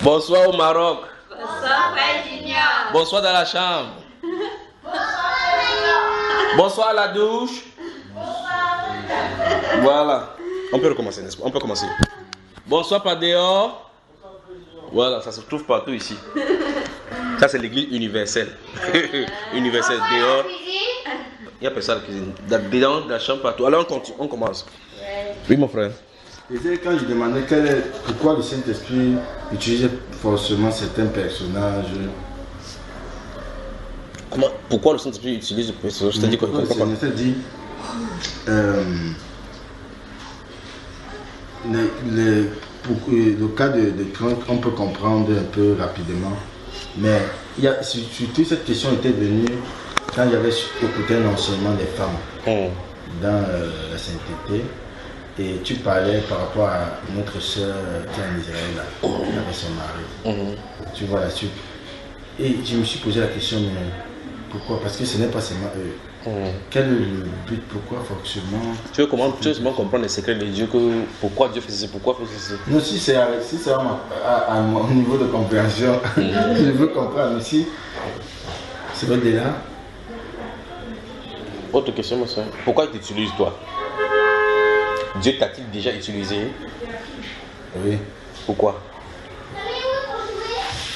Bonsoir au Maroc. Bonsoir, Frère Junior. Bonsoir dans la chambre. Bonsoir à la douche. Voilà. On peut recommencer, n'est-ce pas? On peut commencer. Bonsoir par dehors. Voilà, ça se trouve partout ici. Ça, c'est l'église universelle. Universelle. Dehors. Il n'y a personne à la cuisine. Dedans, dans la chambre, partout. Alors, on commence. Oui, mon frère. Et quand je demandais pourquoi le Saint-Esprit utilisait forcément certains personnages. Pourquoi le Saint-Esprit utilise le personnage? Je t'ai dit quoi? Je t'ai dit. Le cas de crainte, on peut comprendre un peu rapidement. Mais surtout cette question était venue quand il y avait écouté un enseignement des femmes dans la sainteté. Et tu parlais par rapport à notre soeur qui est en Israël, là, avec son mari. Tu vois la suite. Et je me suis posé la question, mais pourquoi? Parce que ce n'est pas seulement eux. Quel est le but? Pourquoi forcément? Tu veux seulement comprendre les secrets de Dieu, pourquoi Dieu fait ceci, pourquoi fait ceci? Non, si c'est à mon niveau de compréhension, je veux comprendre. Mais si c'est pas de là. Autre question, mon soeur. Pourquoi il t'utilise toi? Dieu t'a-t-il déjà utilisé? Oui. Pourquoi?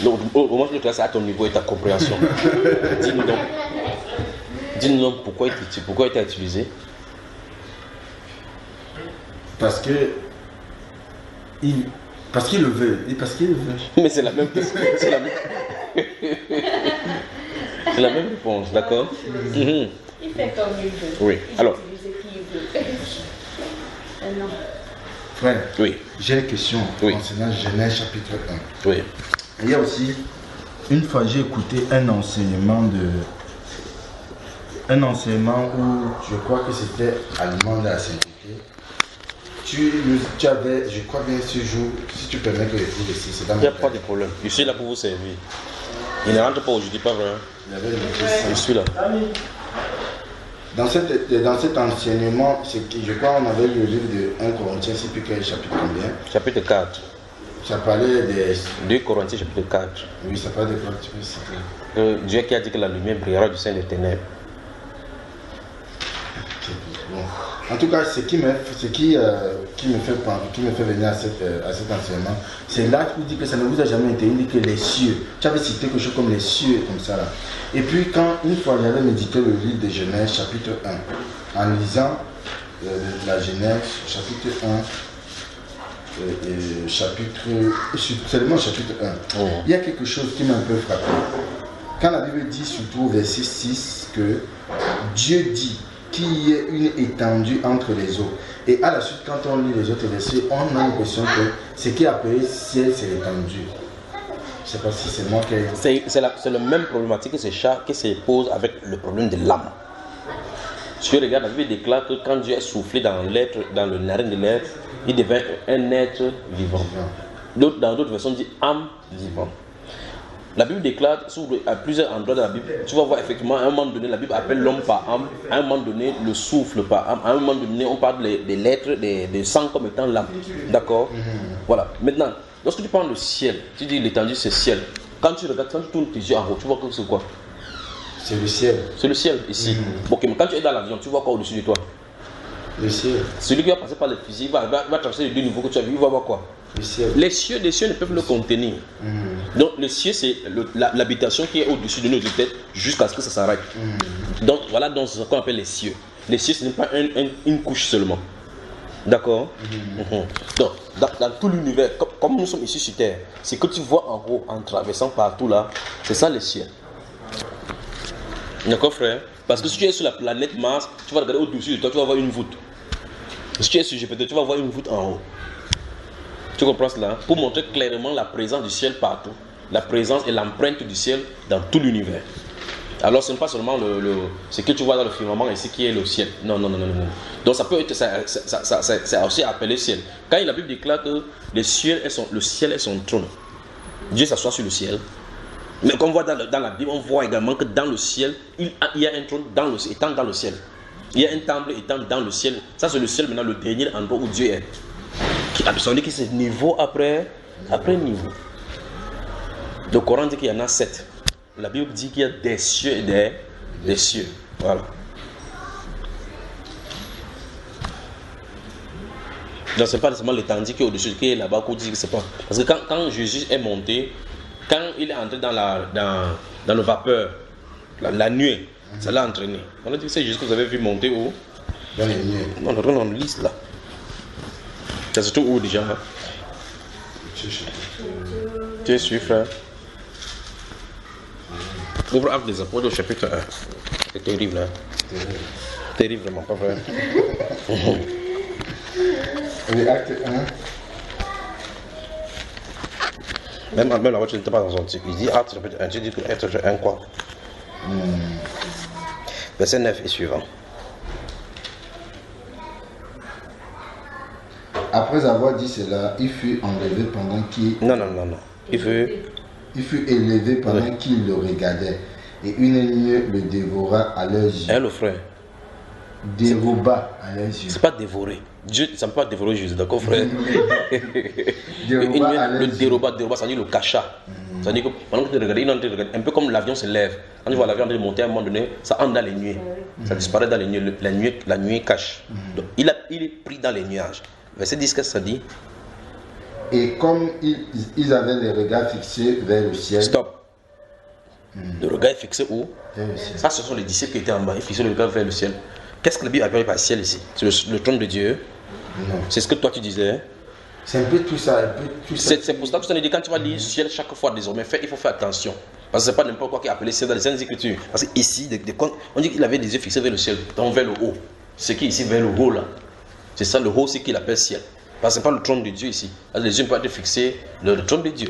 Donc, au moins, je te laisse à ton niveau et ta compréhension. Dis-nous donc. Dis-nous donc pourquoi il t'a utilisé? Parce qu'il le veut. Et parce qu'il le veut. Mais c'est la même question. C'est la même réponse, d'accord? Il fait comme il veut. Oui. Alors. Non. Frère, oui. J'ai une question concernant Genèse chapitre 1. Oui. Il y a aussi, une fois j'ai écouté un enseignement où je crois que c'était allemand de la sainteté. Tu avais, je crois bien ce jour, si tu permets que je dise ici, c'est dans mon Il n'y a pas de problème. Je suis là pour vous servir. Il ne rentre pas aujourd'hui, pas vrai. Je suis là. Dans cet enseignement, je crois qu'on avait lu le livre de 1 Corinthiens, c'est plus quel chapitre combien? Chapitre 4. Ça parlait des... 2 Corinthiens, chapitre 4. Oui, ça parlait de quoi? Tu peux citer? Dieu qui a dit que la lumière brillera du sein des ténèbres. Bon. En tout cas, ce qui me fait venir à cet enseignement, c'est là qu'il dit que ça ne vous a jamais été. Il dit que les cieux, tu avais cité quelque chose comme les cieux, comme ça là. Et puis quand une fois j'avais médité le livre de Genèse chapitre 1, en lisant la Genèse chapitre 1, seulement chapitre 1, il y a quelque chose qui m'a un peu frappé. Quand la Bible dit surtout au verset 6 que Dieu dit qu'il y ait une étendue entre les eaux. Et à la suite, quand on lit les autres versets, on a l'impression que ce qui est appelé ciel, c'est l'étendue. Je ne sais pas si c'est moi qui... C'est la même problématique que se pose avec le problème de l'âme. Si tu regardes, la Bible déclare que quand Dieu est soufflé dans le narine de l'être, il devient un être vivant. Dans d'autres versions, on dit âme vivante. La Bible déclare, à plusieurs endroits de la Bible, tu vas voir effectivement, à un moment donné, la Bible appelle l'homme par âme, à un moment donné, le souffle par âme, à un moment donné, on parle des lettres, des sangs comme étant l'âme. D'accord? Voilà. Maintenant, lorsque tu parles de ciel, tu dis l'étendue, c'est ciel. Quand tu regardes, quand tu tournes tes yeux en haut, tu vois que c'est quoi? C'est le ciel. C'est le ciel, ici. Ok, mais quand tu es dans l'avion, tu vois quoi au-dessus de toi? Le ciel. Celui qui va passer par les fusils, il va traverser les deux niveaux que tu as vu, il va voir quoi? Le ciel. Les cieux ne peuvent le contenir. Donc le ciel, c'est l'habitation qui est au-dessus de nos têtes jusqu'à ce que ça s'arrête. Donc voilà donc ce qu'on appelle les cieux. Les cieux, ce n'est pas une couche seulement. D'accord? Donc dans tout l'univers, comme nous sommes ici sur Terre, ce que tu vois en haut en traversant partout là, c'est ça les cieux. D'accord, frère? Parce que si tu es sur la planète Mars, tu vas regarder au-dessus de toi, tu vas voir une voûte. Si tu es sur Jupiter, tu vas voir une voûte en haut. Tu comprends cela? Pour montrer clairement la présence du ciel partout. La présence et l'empreinte du ciel dans tout l'univers. Alors ce n'est pas seulement ce que tu vois dans le firmament ici qui est le ciel. Non. Donc ça peut être, c'est aussi appelé ciel. Quand la Bible déclare que le ciel est son trône, Dieu s'assoit sur le ciel. Mais comme on voit dans la Bible, on voit également que dans le ciel, il y a un trône étant dans le ciel. Il y a un temple étant dans le ciel. Ça c'est le ciel maintenant, le dernier endroit où Dieu est. Ça veut dire que c'est niveau après niveau. Le Coran dit qu'il y en a 7. La Bible dit qu'il y a des cieux et des cieux. Voilà. Donc c'est pas nécessairement l'étendue qui est au-dessus, qui est là-bas, qu'on dit que c'est pas. Parce que quand Jésus est monté, quand il est entré dans le vapeur, la nuée, ça l'a entraîné. On a dit que c'est Jésus que vous avez vu monter où? Dans les nuées. Non, on le liste là. C'est surtout où déjà hein? Tu es sûr, frère? Ouvre Actes des Apôtres au chapitre 1. C'est terrible, hein? Terrible, vraiment, pas vrai? Les actes 1. Même la voiture n'était pas dans son titre. Il dit Actes chapitre 1. Tu dis que Actes chapitre 1 quoi? Verset 9 et suivant. Après avoir dit cela, il fut enlevé pendant qu'il... Non. Il fut élevé pendant qu'il le regardait. Et une nuée le dévora à leurs yeux. Hein, le frère? Déroba à leurs yeux. C'est pas dévorer. Dieu, ça ne peut pas dévorer Jésus, d'accord, frère? Déroba à leurs Le yeux. déroba, ça veut dire le cachat. Ça veut dire que pendant que tu regardes, il est en train de regarder, un peu comme l'avion se lève. Quand tu vois l'avion en train de monter à un moment donné, ça entre dans les nuées. Ça disparaît dans les nuées. La nuée cache. Donc, il est pris dans les nuages. Verset 10, qu'est-ce que ça dit? Et comme ils avaient les regards fixés vers le ciel. Stop. Le regard est fixé où? Vers le ciel. Ça, ce sont les disciples qui étaient en bas. Ils fixaient le regard vers le ciel. Qu'est-ce que la Bible appelle par ciel ici? C'est le trône de Dieu. Non. C'est ce que toi tu disais. C'est un peu tout ça. C'est pour ça que je te dis, quand tu vas lire ciel chaque fois désormais, il faut faire attention. Parce que ce n'est pas n'importe quoi qui est appelé ciel dans les Saintes Écritures. Parce qu'ici, on dit qu'il avait les yeux fixés vers le ciel, donc vers le haut. Ce qui est ici vers le haut là. C'est ça le haut, c'est qu'il appelle ciel. Parce que ce n'est pas le trône de Dieu ici. Les yeux peuvent être fixés le trône de Dieu.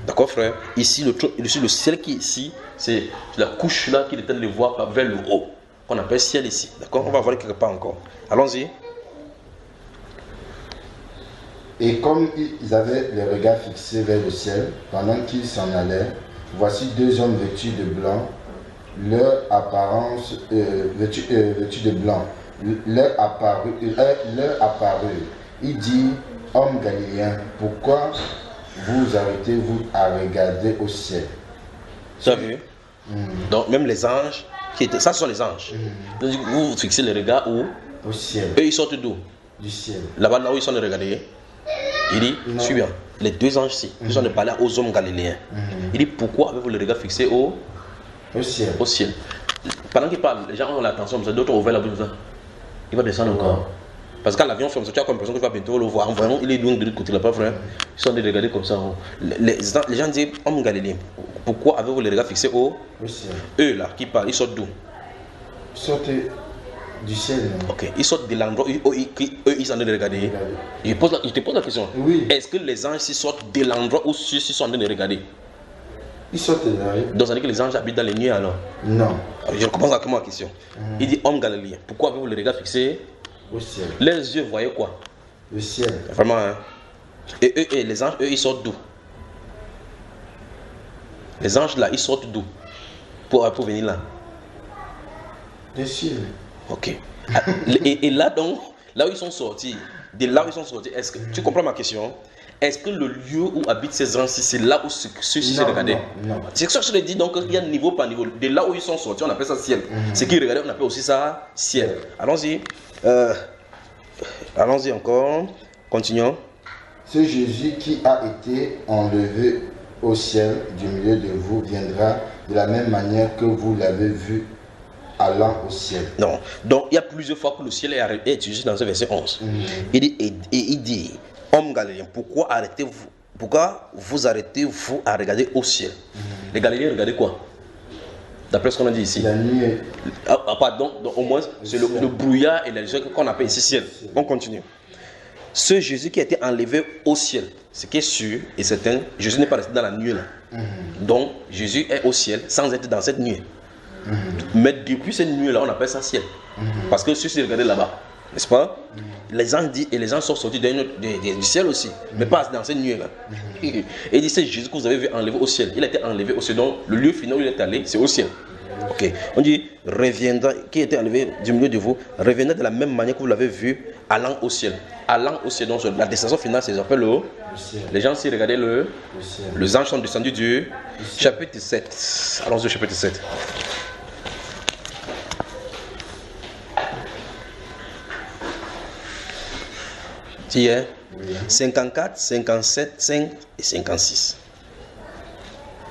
D'accord, frère? Ici, le ciel qui est ici, c'est la couche là qu'il est en train de voir vers le haut. Qu'on appelle ciel ici. D'accord? On va voir quelque part encore. Allons-y. Et comme ils avaient les regards fixés vers le ciel, pendant qu'ils s'en allaient, voici deux hommes vêtus de blanc, leur apparence vêtus de blanc, leur apparut. Il dit, homme galiléen, pourquoi vous arrêtez-vous à regarder au ciel? Tu as vu? Donc même les anges qui étaient, ça ce sont les anges. Donc, vous fixez les regards où? Au ciel. Eux ils sortent d'où? Du ciel. Là-bas là où ils sont de regarder. Il dit, suis bien, les deux anges ici, ils sont de parler aux hommes galiléens. Il dit, pourquoi avez-vous le regard fixé au ciel? Au ciel. Pendant qu'il parle, les gens ont l'attention, d'autres ont ouvert la bouche. Il va descendre encore. Parce que quand l'avion ferme, tu as comme l'impression qu'il va bientôt le voir. Vraiment, il est loin de l'autre côté là-bas, frère. Ils sont de regarder comme ça. Les gens disent, hommes galiléens, pourquoi avez-vous le regard fixé au ciel? Eux là, qui parlent, ils sortent d'où? Ils sortent du ciel. Non? Ok, ils sortent de l'endroit où eux ils sont en train de regarder. Je te pose la question. Oui. Est-ce que les anges ici sortent de l'endroit où ceux-ci sont en train de regarder? Ils sortent de là. Donc ça veut dire que les anges habitent dans les nuées alors? Non. Je commence à ma question. Il dit, homme galiléen, pourquoi avez-vous le regard fixé au ciel? Les yeux voyaient quoi? Le ciel. Vraiment, hein? Et les anges, eux, ils sortent d'où? Les anges là, ils sortent d'où? Pour venir là? Le ciel. Ok. Et là donc, là où ils sont sortis, de là où ils sont sortis, est-ce que tu comprends ma question? Est-ce que le lieu où habitent ces anges-ci, c'est là où ceux-ci se regardaient? Non. C'est ça que je te dis, donc il y a niveau par niveau. De là où ils sont sortis, on appelle ça ciel. Ce qu'ils regardaient, on appelle aussi ça ciel. Allons-y. Allons-y encore. Continuons. Ce Jésus qui a été enlevé au ciel du milieu de vous viendra de la même manière que vous l'avez vu allant au ciel. Non. Donc il y a plusieurs fois que le ciel est utilisé dans ce verset 11. Il dit, homme galiléen, pourquoi vous arrêtez-vous à regarder au ciel? Les Galiléens regardaient quoi? D'après ce qu'on a dit ici. La nuit. Pardon, donc au moins c'est le brouillard et les choses qu'on appelle ici ciel. On continue. Ce Jésus qui a été enlevé au ciel, ce qui est sûr et certain, Jésus n'est pas resté dans la nuée là. Donc Jésus est au ciel sans être dans cette nuée. Mais depuis cette nuée là, on appelle ça ciel. Parce que ceux-ci regardaient là-bas, n'est-ce pas? Les anges disent, et les anges sont sortis du ciel aussi, mais pas dans cette nuée là. Et il dit, c'est Jésus que vous avez vu enlevé au ciel. Il a été enlevé au ciel. Donc le lieu final où il est allé, c'est au ciel. Ok. On dit reviendra, qui était enlevé du milieu de vous, reviendra de la même manière que vous l'avez vu, allant au ciel. Allant au ciel. Donc la descension finale, c'est appelle le ciel. Les gens, si regardez les anges sont descendus du chapitre 7. Allons-y au chapitre 7. Tu y es? 54, 57, 5 et 56.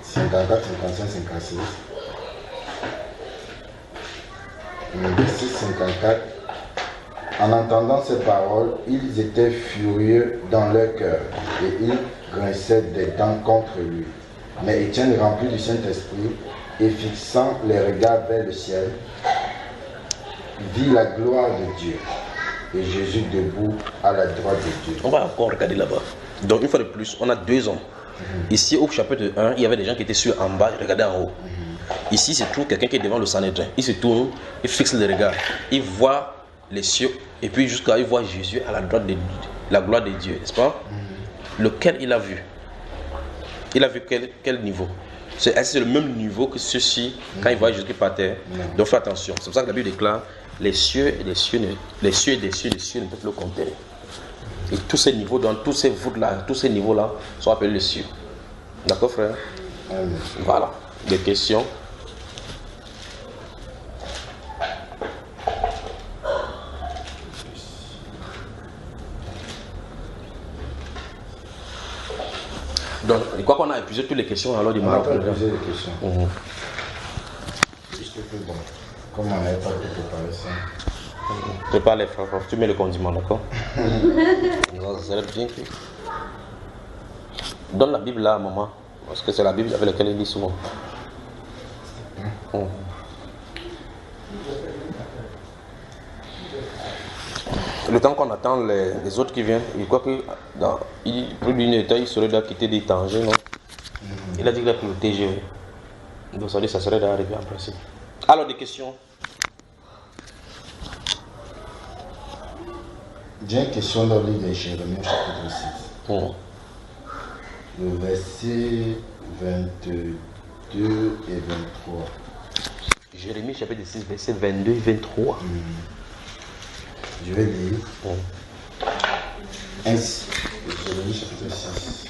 54, 55, 56. Verset 54. En entendant ces paroles, ils étaient furieux dans leur cœur et ils grinçaient des dents contre lui. Mais Étienne, rempli du Saint-Esprit et fixant les regards vers le ciel, vit la gloire de Dieu et Jésus debout à la droite de Dieu. On va encore regarder là-bas. Donc une fois de plus, on a deux hommes. Ici au chapitre 1, il y avait des gens qui étaient sur en bas, regardaient en haut. Ici, se trouve quelqu'un qui est devant le Sanhédrin. Il se tourne, il fixe les regards. Il voit les cieux et puis jusqu'à il voit Jésus à la droite de la gloire de Dieu, n'est-ce pas? Lequel il a vu? Il a vu quel niveau? C'est le même niveau que ceux-ci quand il voit Jésus par terre. Donc fais attention. C'est pour ça que la Bible déclare les cieux et des cieux ne peuvent le compter. Et tous ces niveaux, dans tous ces voûtes-là, tous ces niveaux-là sont appelés les cieux. D'accord, frère? Voilà. Des questions? Donc, je crois qu'on a épuisé toutes les questions alors du Maroc. On a épuisé les questions. Juste que bon, comme on n'avait pas tout préparé ça. Prépare les frères, tu mets le condiment, d'accord? Non, ça serait bien que... Donne la Bible là à maman, parce que c'est la Bible avec laquelle il lit souvent. Le temps qu'on attend les autres qui viennent, je crois que dans plus d'une étape, il serait là quitter des dangers, non? Il a dit qu'il a pris le TGV. Donc ça serait d'arriver en principe. Alors des questions? J'ai une question dans le livre de Jérémie, chapitre 6. Le verset 22 et 23. Jérémie, chapitre 6, verset 22 et 23. Je vais lire. Ainsi, Jérémie, chapitre 6.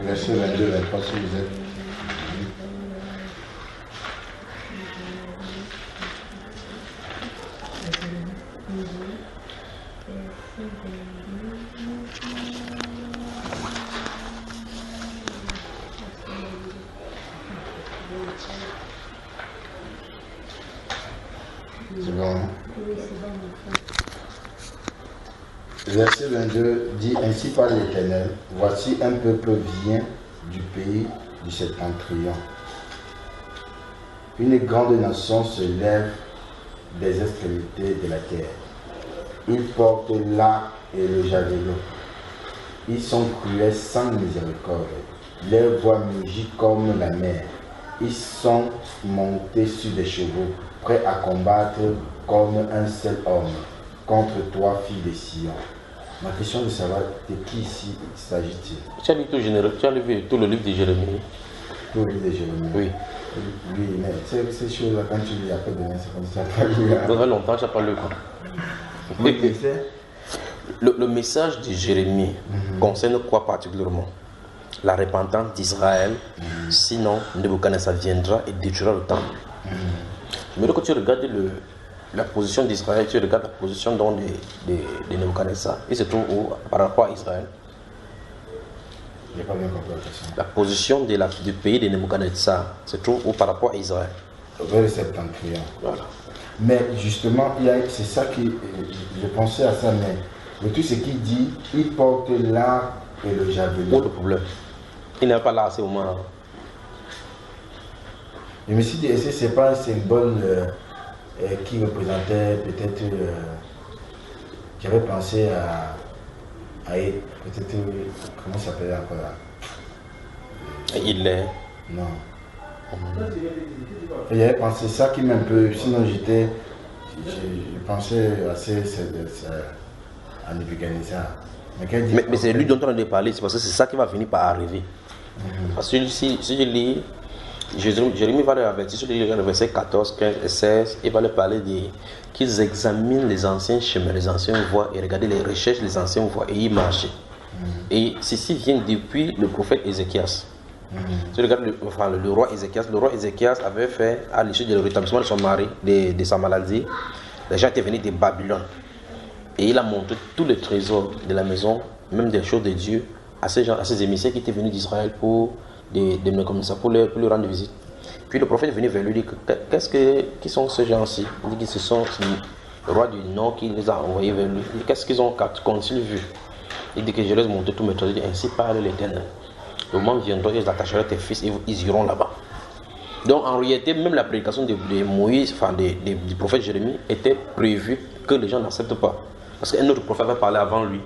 Verset 22, 23, si vous êtes. C'est bon. Verset 22 dit ainsi par l'Éternel, voici un peuple vient du pays du septentrion. Une grande nation se lève des extrémités de la terre. Ils portent l'arc et le javelot. Ils sont cruels sans miséricorde. Leur voix mugit comme la mer. Ils sont montés sur des chevaux, prêts à combattre comme un seul homme contre toi, fille de Sion. Ma question est de savoir de qui ici s'agit-il? Tu as lu tout le livre de Jérémie? Tout le livre de Jérémie? Oui. Oui, mais ces choses-là, quand tu lis après demain, c'est comme ça. Ça fait longtemps, tu n'as pas lu quoi. Oui, le message de Jérémie concerne quoi particulièrement? La repentance d'Israël, sinon Nebuchadnezzar viendra et détruira le temple. Mais quand tu regardes la position d'Israël, tu regardes la position de Nebuchadnezzar, il se trouve où par rapport à Israël? Je n'ai pas bien compris la question. La position du pays de Nebuchadnezzar se trouve où par rapport à Israël? Vers le septentrion. Voilà. Mais justement, c'est ça que je pensais à ça, mais tout ce qu'il dit, il porte l'arc et le javelot. Où le problème? Il n'est pas là à ce moment-là. Je me suis dit, est-ce que ce n'est pas un symbole qui représentait peut-être. J'avais pensé à peut-être. Comment ça s'appelle encore là? Il est. Non. Et j'avais pensé ça qui m'a un peu. Sinon, je pensais assez à Nebuchadnezzar. Mais c'est lui dont on a parlé, c'est parce que c'est ça qui va venir par arriver. Parce que si je lis, Jérémie va leur avertir sur les versets 14, 15 et 16, il va leur parler qu'ils examinent les anciens chemins, les anciennes voies et regarder les recherches des anciennes voies et y marcher. Et ceci vient depuis le prophète Ézéchias. Si tu regardes le roi Ézéchias avait fait, à l'issue du rétablissement de son mari, de sa maladie, les gens étaient venus de Babylone. Et il a montré tous les trésors de la maison, même des choses de Dieu, à ces gens, à ces émissaires qui étaient venus d'Israël pour lui rendre visite. Puis le prophète est venu vers lui et dit qui sont ces gens-ci? Il dit que ce sont le roi du Nord qui les a envoyés vers lui. Il dit qu'est-ce qu'ils ont qu'ont-ils vu? Il dit que je les montre tous mes trésors. Ainsi parle l'Éternel. Le moment viendra, ils attacheraient tes fils et ils iront là-bas. Donc en réalité, même la prédication de Moïse, du prophète Jérémie, était prévue que les gens n'acceptent pas. Parce qu'un autre prophète va parler avant lui,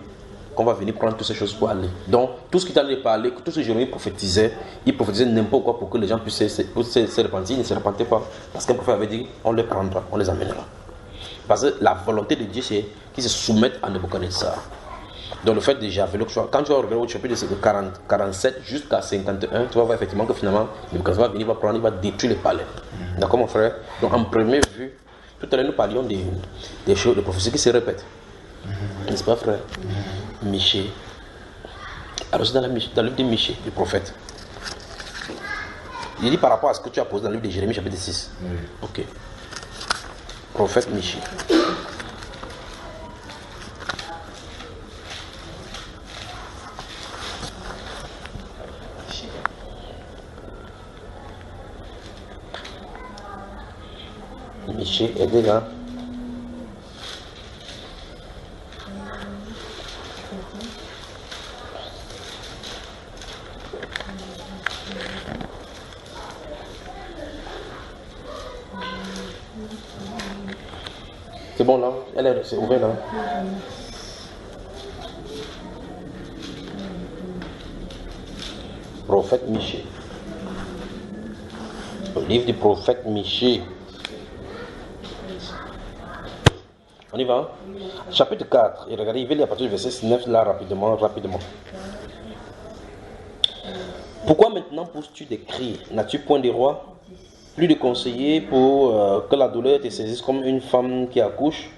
qu'on va venir prendre toutes ces choses pour aller. Donc tout ce qu'il allait parler, tout ce que Jérémie prophétisait, il prophétisait n'importe quoi pour que les gens puissent se repentir. Ils ne se repentaient pas. Parce qu'un prophète avait dit, on les prendra, on les amènera. Parce que la volonté de Dieu, c'est qu'ils se soumettent à Nebuchadnezzar. Donc le fait de Javelot, quand tu vas regarder au chapitre de 47 jusqu'à 51, tu vas voir effectivement que finalement, Nebuchadnezzar va venir, il va détruire les palais. D'accord mon frère? Donc en première vue, tout à l'heure nous parlions des choses, des prophéties qui se répètent. N'est-ce pas frère? Michée. Alors c'est dans le livre de Michée, du prophète. Il dit par rapport à ce que tu as posé dans le livre de Jérémie chapitre 6. Ok. Prophète Michée. Michée, aidez là. C'est bon là, c'est ouvert là. Prophète Michée. Le livre du prophète Michée. On y va. Chapitre 4. Et regardez, il va lire à partir du verset 9 là rapidement. Pourquoi maintenant pousses-tu des cris? N'as-tu point de roi? Plus de conseillers pour que la douleur te saisisse comme une femme qui accouche?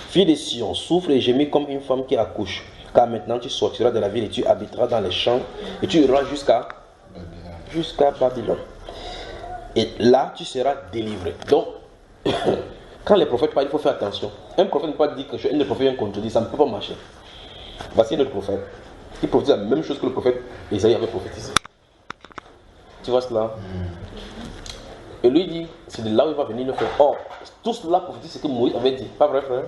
Fille de Sion, souffre et gémis comme une femme qui accouche. Car maintenant tu sortiras de la ville et tu habiteras dans les champs et tu iras jusqu'à Babylone. Et là tu seras délivré. Donc, quand les prophètes parlent, il faut faire attention. Un prophète ne peut pas dire que un prophète vient contredire, ça ne peut pas marcher. Voici notre prophète qui prophétise la même chose que le prophète Isaïe avait prophétisé. Tu vois cela? Et lui dit, c'est de là où il va venir le faire. Or, tout cela prophétise ce que Moïse avait dit. Pas vrai, frère?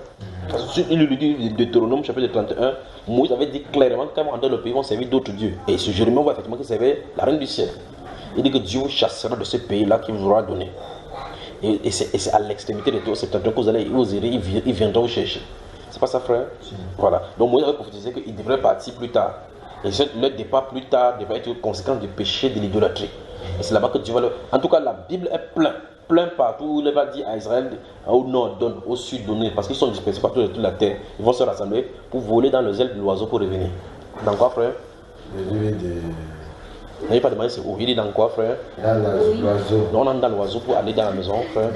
Parce que il lui dit de Deutéronome chapitre 31, Moïse avait dit clairement que quand ils vont entrer dans le pays, ils vont servir d'autres dieux. Et ce Jérémie, on voit effectivement qu'il servait la reine du ciel. Il dit que Dieu vous chassera de ce pays-là qu'il vous aura donné. Et c'est à l'extrémité de tout septentrion que vous irez, ils viendront vous chercher. C'est pas ça, frère? Voilà. Donc Moïse avait prophétisé qu'il devrait partir plus tard. Et le départ plus tard devrait être conséquence du péché de l'idolâtrie. Et c'est là-bas que Dieu va le... En tout cas, la Bible est plein partout où il va dire à Israël, au nord donne, au sud donner, parce qu'ils sont dispersés partout sur toute la terre. Ils vont se rassembler pour voler dans les ailes de l'oiseau pour revenir. Dans quoi, frère? Il n'a pas demandé c'est où. Il est dans quoi, frère? Dans l'oiseau. On entre dans l'oiseau pour aller dans la maison, frère.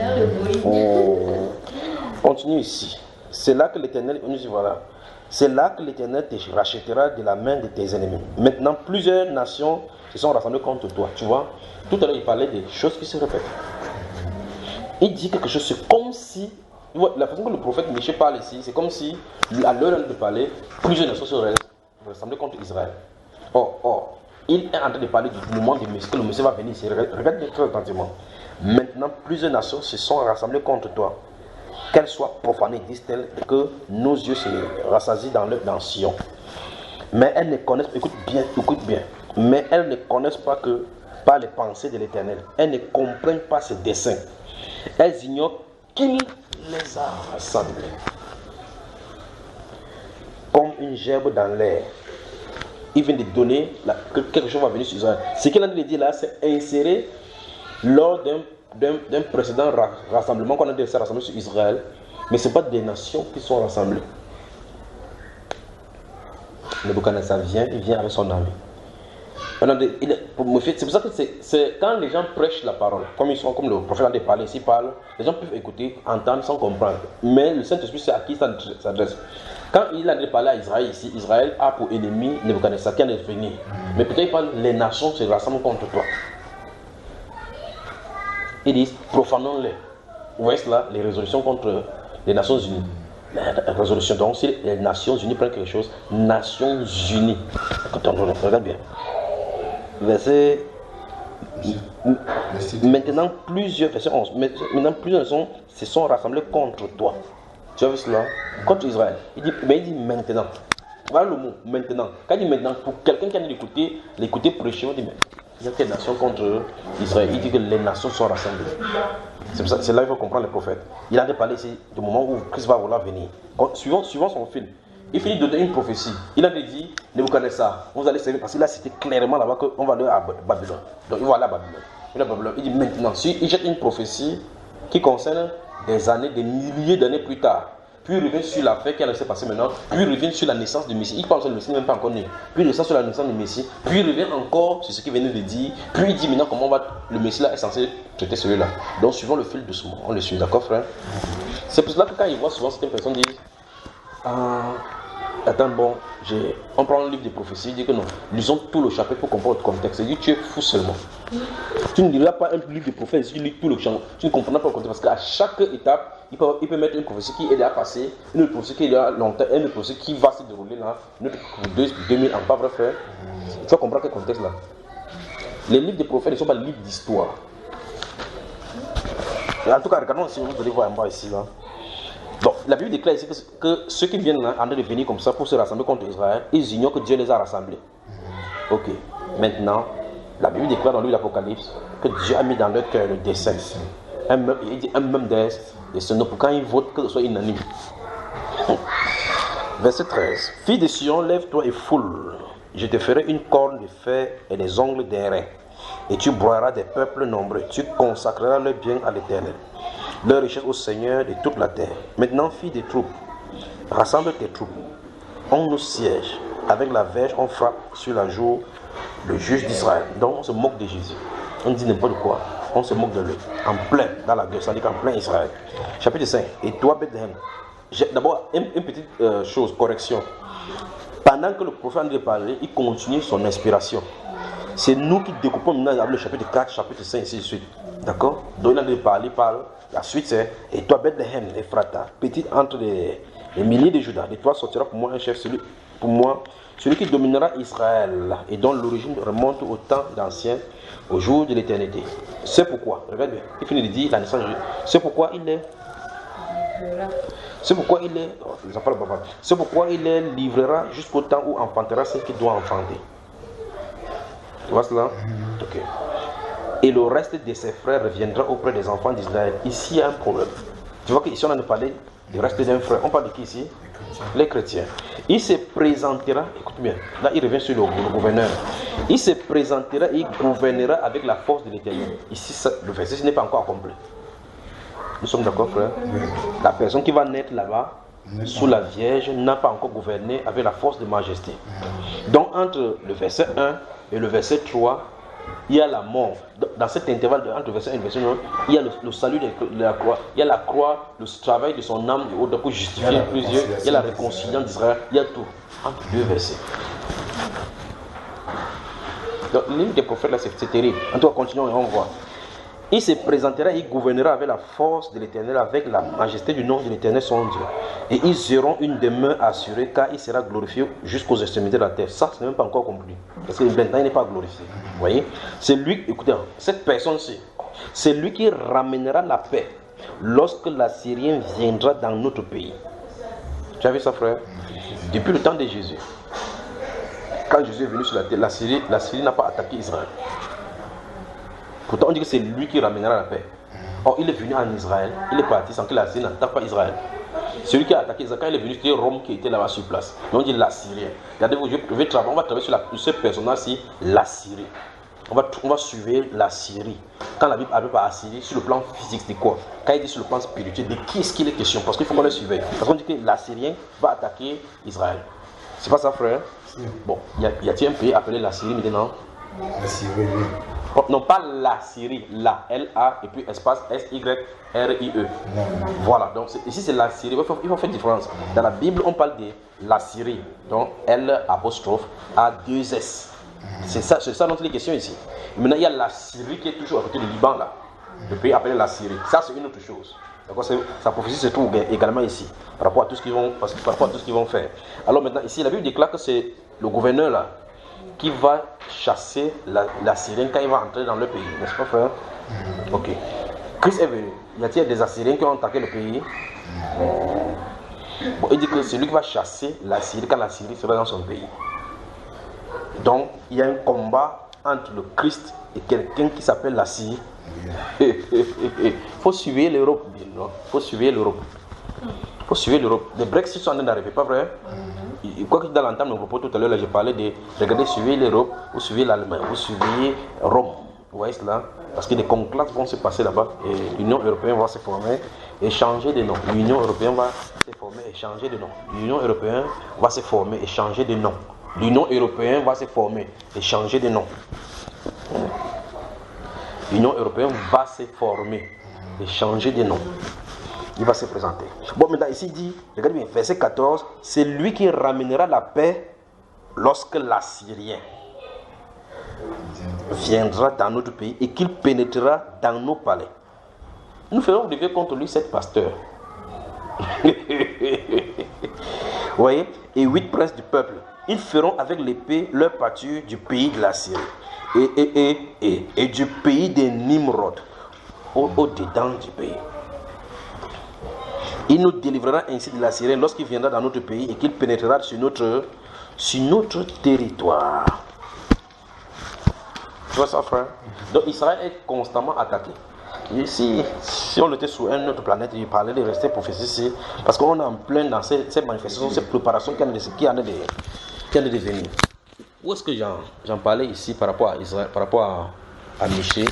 Continue ici. C'est là que l'Éternel, voilà. C'est là que l'Éternel te rachètera de la main de tes ennemis. Maintenant, plusieurs nations se sont rassemblées contre toi. Tu vois, tout à l'heure, il parlait des choses qui se répètent. Il dit quelque chose, c'est comme si, la façon que le prophète Michée parle ici, c'est comme si, à l'heure de parler, plusieurs nations se rassemblaient contre Israël. Or, il est en train de parler du moment du Messie, que le Messie va venir ici. Regarde très attentivement. Maintenant, plusieurs nations se sont rassemblées contre toi. Qu'elles soient profanées, disent-elles, que nos yeux se rassasient dans Sion. Mais elles ne connaissent, écoute bien, mais elles ne connaissent pas que par les pensées de l'Éternel. Elles ne comprennent pas ses desseins. Elles ignorent qu'il les a rassemblées. Comme une gerbe dans l'air. il vient de donner que quelque chose va venir sur Israël. Ce qu'il a dit là, c'est insérer lors d'un précédent rassemblement qu'on a déjà rassemblé sur Israël, mais ce n'est pas des nations qui sont rassemblées. Nebuchadnezzar vient, il vient avec son armée. C'est pour ça que c'est quand les gens prêchent la parole, comme le prophète a parlé ici, les gens peuvent écouter, entendre sans comprendre. Mais le Saint-Esprit, c'est à qui ça s'adresse. Quand il a parlé à Israël ici, Israël a pour ennemi Nebuchadnezzar qui en est venu. Mais peut-être il parle, les nations se rassemblent contre toi. Ils disent, profanons-les. Vous voyez cela, les résolutions contre les Nations Unies. La résolution, donc si les Nations Unies prennent quelque chose, Nations Unies. Regarde bien. Verset. Maintenant, plusieurs, verset 11. Maintenant, plusieurs nations se sont rassemblées contre toi. Tu as vu cela? Contre Israël. Il dit maintenant. Voilà le mot, maintenant. Quand il dit maintenant, pour quelqu'un qui a l'écouter prêcher, on dit mais il y a quelle nation contre Israël? Il dit que les nations sont rassemblées. C'est là qu'il faut comprendre le prophète. Il a parlé ici du moment où Christ va vouloir venir. Suivant son film, il finit de donner une prophétie. Il avait dit, Nebuchadnezzar, vous allez servir, parce qu'il a cité clairement là-bas qu'on va aller à Babylone. Donc il va aller à Babylone. Il dit maintenant, il jette une prophétie qui concerne des milliers d'années plus tard. Puis il revient sur l'affaire qui allait se passer maintenant. Puis il revient sur la naissance du Messie. Il parle sur le Messie, même pas encore né. Puis il revient sur la naissance du Messie. Puis il revient encore sur ce qu'il venait de dire. Puis il dit maintenant comment le Messie là est censé traiter celui-là. Donc suivant le fil doucement, on le suit, d'accord frère? C'est pour cela que quand il voit souvent certaines personnes dire attends, bon, on prend un livre de prophétie, il dit que non, lisons tout le chapitre pour comprendre le contexte. Il dit tu es fou seulement. Tu ne liras pas un livre de prophétie, tu lis tout le chapitre, tu ne comprendras pas le contexte parce qu'à chaque étape, il peut mettre une prophétie qui est déjà passée, une autre prophétie qui est déjà longtemps, une autre prophétie qui va se dérouler là, une autre pour 2000 ans, pas vrai frère? Tu vas comprendre quel contexte là. Les livres de prophètes ne sont pas des livres d'histoire. En tout cas, regardons si vous allez voir en bas ici là. Donc, la Bible déclare ici que ceux qui viennent là, en train de venir comme ça pour se rassembler contre Israël, ils ignorent que Dieu les a rassemblés. Ok. Maintenant, la Bible déclare dans le livre de l'Apocalypse que Dieu a mis dans leur cœur le dessein. Il dit un même dessein. Pour quand ils votent, que ce soit unanime. Verset 13. Fille de Sion, lève-toi et foule. Je te ferai une corne de fer et des ongles d'airain. Et tu broieras des peuples nombreux. Tu consacreras leur bien à l'Éternel, leur richesse au Seigneur de toute la terre. Maintenant, fille des troupes, rassemble tes troupes. On nous siège. Avec la verge, on frappe sur la joue le juge d'Israël. Donc, on se moque de Jésus. On dit n'importe quoi. On se moque de lui. En plein, dans la gueule, ça dit qu'en plein Israël. Chapitre 5. Et toi, Bethléem. D'abord, une petite chose, correction. Pendant que le prophète de parler, il continue son inspiration. C'est nous qui découpons maintenant le chapitre 4, chapitre 5, ainsi de suite. D'accord? Donc il a de parler par la suite, c'est et toi Bethléem, Ephrata, petite entre les milliers de Judas, de toi sortira pour moi un chef, celui qui dominera Israël et dont l'origine remonte au temps d'ancien, au jour de l'éternité. C'est pourquoi, regarde bien, il finit de dire la naissance de Jésus. C'est pourquoi il est. C'est pourquoi il les livrera jusqu'au temps où enfantera ce qu'il doit enfanter. Tu vois cela? Ok. Et le reste de ses frères reviendra auprès des enfants d'Israël. Ici, il y a un problème. Tu vois qu'ici, on a parlé du reste d'un frère. On parle de qui ici? Les chrétiens. Il se présentera, écoute bien, là il revient sur le gouverneur. Il se présentera et il gouvernera avec la force de l'Éternel. Ici, le verset n'est pas encore complet. Nous sommes d'accord, frère? La personne qui va naître là-bas, sous la Vierge, n'a pas encore gouverné avec la force de majesté. Donc, entre le verset 1 et le verset 3, il y a la mort. Dans cet intervalle entre le verset 1 et le verset 9, il y a le salut de la croix. Il y a la croix, le travail de son âme pour justifier plusieurs. Il y a la réconciliation d'Israël. Il y a tout. Entre deux versets. Donc, l'île des prophètes là, c'est terrible. En tout cas, continuons et on voit. Il se présentera et il gouvernera avec la force de l'Éternel, avec la majesté du nom de l'Éternel son Dieu. Et ils auront une demeure assurée, car il sera glorifié jusqu'aux extrémités de la terre. Ça, ce n'est même pas encore compris. Parce que maintenant, il n'est pas glorifié. Vous voyez? C'est lui, écoutez, cette personne-ci, c'est lui qui ramènera la paix lorsque l'Assyrien viendra dans notre pays. Tu as vu ça, frère? Depuis le temps de Jésus, quand Jésus est venu sur la terre, l'Assyrie n'a pas attaqué Israël. Pourtant, on dit que c'est lui qui ramènera la paix. Or, il est venu en Israël, il est parti sans que l'Assyrie n'attaque pas Israël. Celui qui a attaqué Israël, quand il est venu, c'était Rome qui était là-bas sur place. Mais on dit l'Assyrien. Regardez-vous, on va travailler sur ce personnage-ci, l'Assyrie. On va suivre la Syrie. Quand la Bible appelle par Assyrie, sur le plan physique, c'est quoi? Quand il dit sur le plan spirituel, de qui est-ce qu'il est question? Parce qu'il faut qu'on le suive. Parce qu'on dit que l'Assyrien va attaquer Israël. C'est pas ça, frère? Bon, y a-t-il un pays appelé la Syrie maintenant? La Syrie, oui. Oh, non, pas la Syrie, la, L-A, et puis espace S-Y-R-I-E. Voilà, donc ici c'est la Syrie. Il faut faire différence. Dans la Bible, on parle de la Syrie, donc L apostrophe A2S. C'est ça dont il est question ici. Maintenant, il y a la Syrie qui est toujours à côté du Liban, là. Le pays appelé la Syrie. Ça, c'est une autre chose. D'accord, sa prophétie se trouve également ici, par rapport à tout ce qu'ils vont faire. Alors maintenant, ici, la Bible déclare que c'est le gouverneur, là, qui va chasser la Syrienne quand il va entrer dans le pays. N'est-ce pas, frère? Ok. Christ est venu. Y a-t-il des Assyriens qui ont attaqué le pays? Bon, il dit que c'est lui qui va chasser la Syrie quand la Syrie sera dans son pays. Donc, il y a un combat entre le Christ et quelqu'un qui s'appelle la Syrie. Il faut suivre l'Europe. Il faut suivre l'Europe. Il faut suivre l'Europe. Les Brexit sont en train d'arriver, pas vrai? Quoi que dans l'entame de mon propos tout à l'heure, j'ai parlé de regarder, suivre l'Europe, vous suivez l'Allemagne, vous suivez Rome. Vous voyez cela? Parce que des conclaves vont se passer là-bas et l'Union européenne va se former et changer de nom. L'Union européenne va se former et changer de nom. L'Union européenne va se former et changer de nom. L'Union européenne va se former et changer de nom. L'Union européenne va se former et changer de nom. Il va se présenter. Bon, maintenant ici il dit, regardez bien, verset 14, c'est lui qui ramènera la paix lorsque l'Assyrien viendra dans notre pays et qu'il pénétrera dans nos palais. Nous ferons lever contre lui 7 pasteurs. Vous voyez? Et 8 princes du peuple. Ils feront avec l'épée leur pâture du pays de la Syrie et du pays des Nimrod au-dedans du pays. Il nous délivrera ainsi de la Syrie lorsqu'il viendra dans notre pays et qu'il pénétrera sur notre territoire. Tu vois ça, frère? Donc Israël est constamment attaqué. Et si on était sur une autre planète, il parlait de rester prophétie ici, parce qu'on est en plein dans ces manifestations, ces préparations qui en est de venir. Où est-ce que j'en parlais ici par rapport à Israël, par rapport à Michée?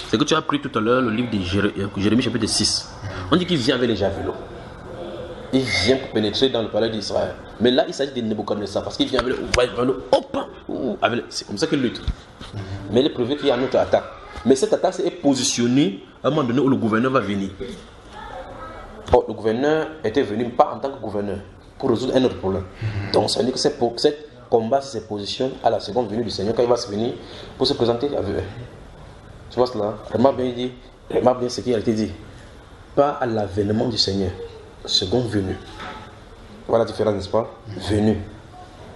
C'est que tu as pris tout à l'heure le livre de Jérémie chapitre 6. On dit qu'il vient avec les javelots. Il vient pour pénétrer dans le palais d'Israël. Mais là, il s'agit de Nebuchadnezzar parce qu'il vient avec le... C'est comme ça qu'il lutte. Mais il est prévu qu'il y a une autre attaque. Mais cette attaque est positionnée à un moment donné où le gouverneur va venir. Oh, le gouverneur était venu pas en tant que gouverneur pour résoudre un autre problème. Donc ça veut dire que cette combat se positionne à la seconde venue du Seigneur quand il va se venir pour se présenter avec eux. Tu vois cela? Remarque bien ce qui a été dit. Pas à l'avènement du Seigneur. Seconde venue. Voilà la différence, n'est-ce pas? Venue.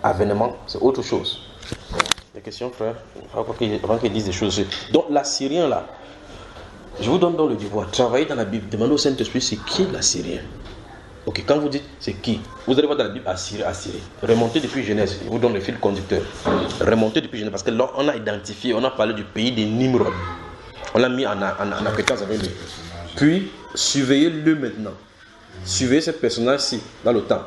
Avènement, c'est autre chose. Des questions, frère? Avant qu'ils disent des choses. Donc, l'Assyrien, là, je vous donne donc le devoir. Travaillez dans la Bible. Demandez au Saint-Esprit, c'est qui l'Assyrien? Ok, quand vous dites c'est qui, vous allez voir dans la Bible Assyrie. Remontez depuis Genèse. Je vous donne le fil conducteur. Remontez depuis Genèse. Parce que là, on a identifié, on a parlé du pays des Nimrod. On l'a mis en fréquence avec lui. Puis, surveillez-le maintenant. Suivez ce personnage-ci dans le temps.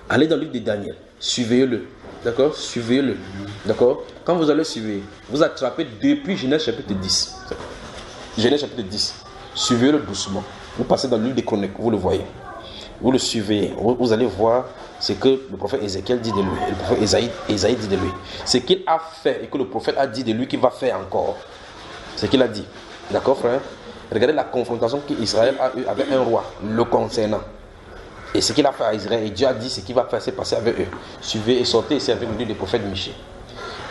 Allez dans le livre de Daniel. Suivez-le. D'accord? Suivez-le. D'accord? Quand vous allez suivre, vous attrapez depuis Genèse chapitre 10. Genèse chapitre 10. Suivez-le doucement. Vous passez dans le livre des Chroniques. Vous le voyez. Vous le suivez. Vous allez voir ce que le prophète Ézéchiel dit de lui. Et le prophète Isaïe dit de lui. Ce qu'il a fait et que le prophète a dit de lui qu'il va faire encore. Ce qu'il a dit. D'accord, frère? Regardez la confrontation qu'Israël a eue avec un roi, le concernant. Et ce qu'il a fait à Israël, et Dieu a dit ce qu'il va faire, c'est passer avec eux. Suivez et sortez ici avec le livre des prophètes Michée.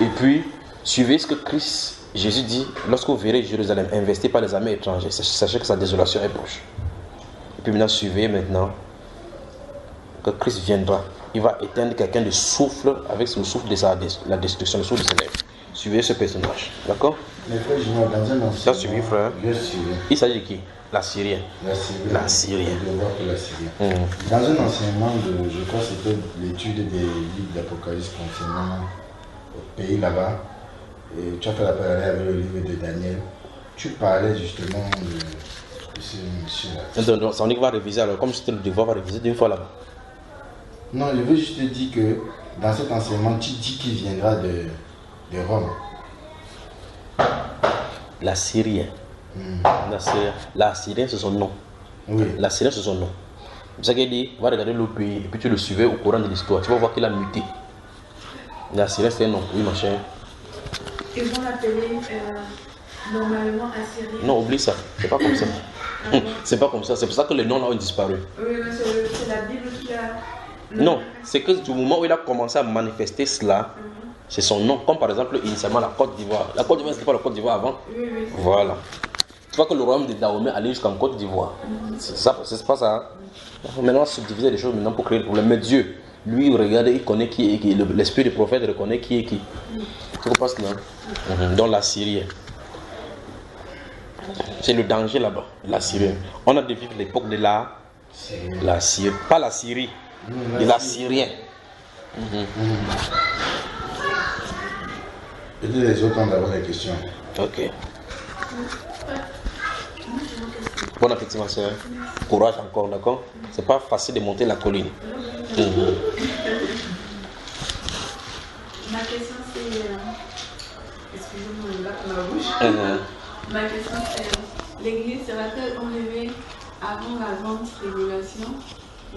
Et puis, suivez ce que Christ, Jésus dit, lorsque vous verrez Jérusalem investi par les armées étrangères, sachez que sa désolation est proche. Et puis maintenant, suivez maintenant que Christ viendra. Il va éteindre quelqu'un de souffle avec le souffle de la destruction, le souffle de ses lèvres. Suivez ce personnage. D'accord? Mais frère, je vois dans un enseignement. Ça suivi, frère. Il s'agit de qui? L'Assyrien. L'Assyrien. Dans un enseignement je crois que c'était l'étude des livres d'Apocalypse concernant le pays là-bas. Et tu as fait la parallèle avec le livre de Daniel. Tu parlais justement monsieur. Donc, ça veut dire qu'il va réviser alors, comme c'était le devoir, va réviser d'une fois là-bas. Non, je veux juste te dire que dans cet enseignement, tu dis qu'il viendra de Rome. L'assyrien. L'assyrien, c'est son nom. Oui. L'assyrien, c'est son nom. C'est ça qu'il dit, va regarder l'autre pays et puis tu le suivais au courant de l'histoire. Tu vas voir qu'il a muté. L'assyrien, c'est un nom. Oui, machin. Ils vont l'appeler normalement assyrien. Non, oublie ça. C'est pas comme ça. C'est pas comme ça. C'est pour ça que les noms là ont disparu. Oui, mais c'est la Bible qui a. Non, c'est que du moment où il a commencé à manifester cela, c'est son nom. Comme par exemple, initialement, la Côte d'Ivoire. La Côte d'Ivoire, c'était pas la Côte d'Ivoire avant. Oui. Voilà. Tu vois que le royaume de Dahomey allait jusqu'en Côte d'Ivoire. C'est pas ça. Hein? Maintenant, on subdiviser les choses maintenant pour créer le problème. Mais Dieu, lui, il regarde, il connaît qui est qui. L'esprit du prophète reconnaît qui est qui. Tu comprends cela? Dans la Syrie. C'est le danger là-bas, la Syrie. On a vécu l'époque de la Syrie. Pas la Syrie, de la Syrienne. Et les autres ont d'abord des questions. Ok. Bon appétit, ma soeur. Courage encore, d'accord? C'est pas facile de monter la colline. Ma question c'est. Excusez-moi, je batte ma bouche. Ma question c'est, l'église sera-t-elle enlevée avant la grande tribulation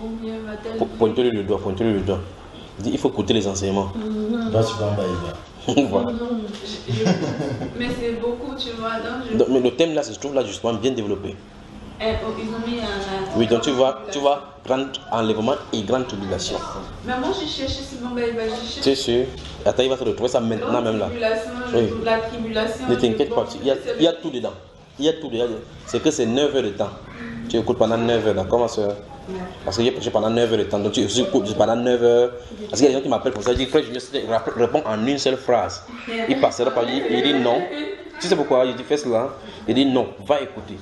ou bien va-t-elle... Pointez-le le doigt, pointez-le le doigt. Il faut écouter les enseignements. Là, tu vas en bas, Voilà. Mais c'est beaucoup, tu vois. Donc Mais le thème là se trouve là justement bien développé. ils ont mis un... Oui, donc tu vois, grand enlèvement et grande tribulation. Mais moi j'ai cherché sur mon bail, j'ai cherché... C'est sûr. Attends, il va te retrouver ça maintenant même là. Oui. La tribulation... Ne t'inquiète pas, il y a tout dedans. Il y a tout dedans. C'est que c'est 9 heures de temps. Tu écoutes pendant 9 heures, d'accord ma soeur? Parce que j'ai prêché pendant 9 heures de temps. Donc tu écoutes pendant 9 heures. Parce qu'il y a des gens qui m'appellent pour ça. Je dis, frère, je réponds en une seule phrase. Il passera par lui, il dit non. Tu sais pourquoi? Il dit fais cela. Il dit non, va écouter.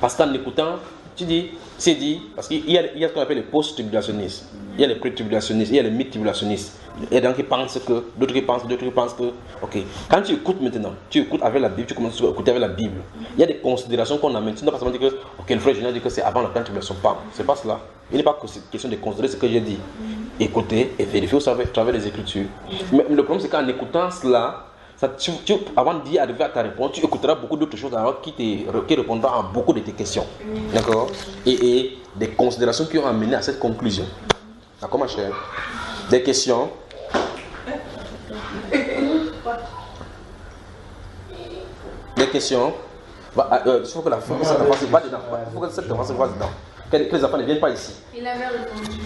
Parce qu'en écoutant, tu dis, c'est dit, parce qu'il y a ce qu'on appelle les post-tribulationnistes. Il y a les pré-tribulationnistes, il y a les mid-tribulationnistes. Il y a des gens qui pensent que, d'autres qui pensent que, ok. Quand tu écoutes maintenant, tu écoutes avec la Bible, tu commences à écouter avec la Bible. Il y a des considérations qu'on amène. Tu ne dois pas seulement dire que, ok, le frère Julien dit que c'est avant la grande tribulation. Pas, c'est pas cela. Il n'est pas question de considérer ce que j'ai dit. Écouter et vérifier au travers des Écritures. Mais le problème, c'est qu'en écoutant cela, avant d'y arriver à ta réponse, tu écouteras beaucoup d'autres choses qui répondront à beaucoup de tes questions. D'accord? Et des considérations qui ont amené à cette conclusion. D'accord, ma chère? Des questions? Des questions? Il faut que la femme va dedans. Il faut que cette femme va dedans. Que les enfants ne viennent pas ici. Il avait répondu.